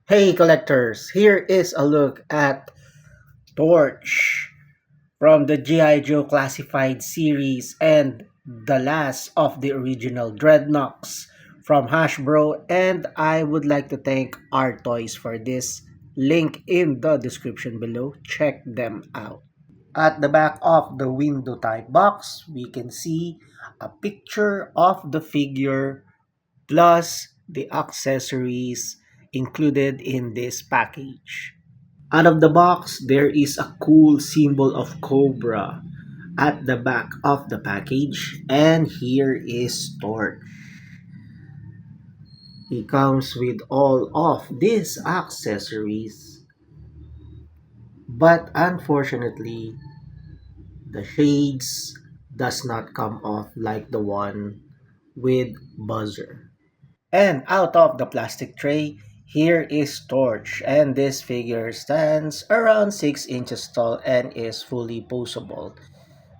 Hey collectors, here is a look at Torch from the G.I. Joe Classified series and the last of the original Dreadnoks from Hasbro, and I would like to thank R Toys for this. Link in the description below. Check them out. At the back of the window type box, we can see a picture of the figure plus the accessories included in this package. Out of the box, there is a cool symbol of Cobra at the back of the package, and here is Torch. He comes with all of these accessories, but unfortunately, the shades does not come off like the one with Buzzer. And out of the plastic tray, here is Torch, and this figure stands around 6 inches tall and is fully posable.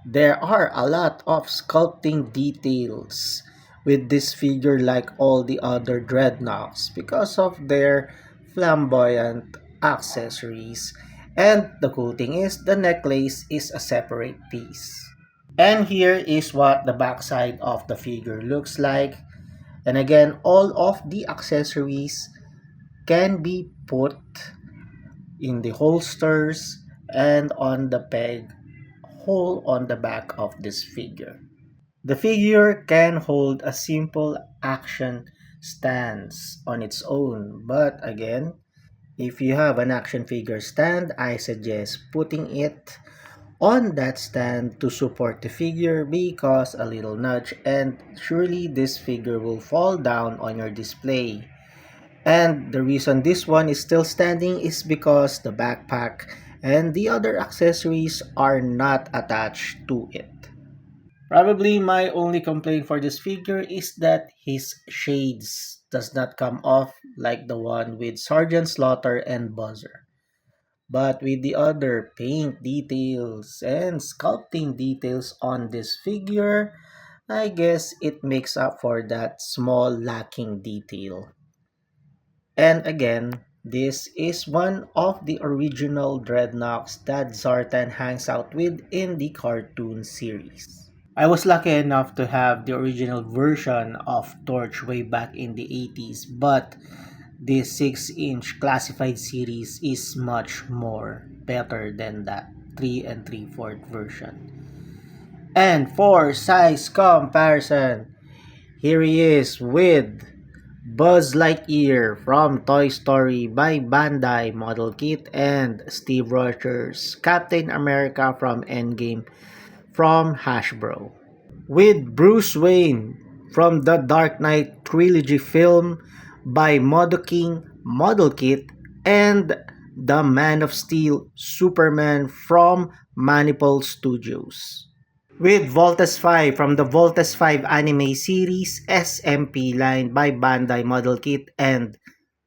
There are a lot of sculpting details with this figure like all the other Dreadnoks because of their flamboyant accessories. And the cool thing is the necklace is a separate piece. And here is what the backside of the figure looks like. And again, all of the accessories can be put in the holsters and on the peg hole on the back of this figure. The figure can hold a simple action stance on its own, but again, if you have an action figure stand, I suggest putting it on that stand to support the figure because a little nudge and surely this figure will fall down on your display. And the reason this one is still standing is because the backpack and the other accessories are not attached to it. Probably my only complaint for this figure is that his shades does not come off like the one with Sergeant Slaughter and Buzzer. But with the other paint details and sculpting details on this figure, I guess it makes up for that small lacking detail. And again, this is one of the original Dreadnoks that Zartan hangs out with in the cartoon series. I was lucky enough to have the original version of Torch way back in the 80s, but this 6-inch classified series is much more better than that 3 and 3/4 version. And for size comparison, here he is with Buzz Lightyear from Toy Story by Bandai Model Kit and Steve Rogers Captain America from Endgame from Hasbro. With Bruce Wayne from the Dark Knight trilogy film by Modo King Model Kit and the Man of Steel Superman from Manipul Studios. With Voltes 5 from the Voltes 5 anime series SMP line by Bandai Model Kit and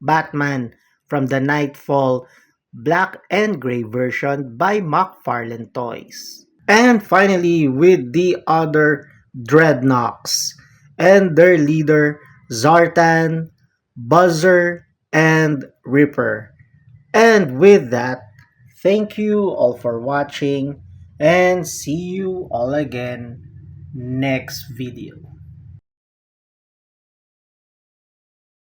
Batman from the Nightfall Black and Gray version by McFarlane Toys. And finally, with the other Dreadnoks and their leader Zartan, Buzzer, and Ripper. And with that, thank you all for watching and see you all again next video.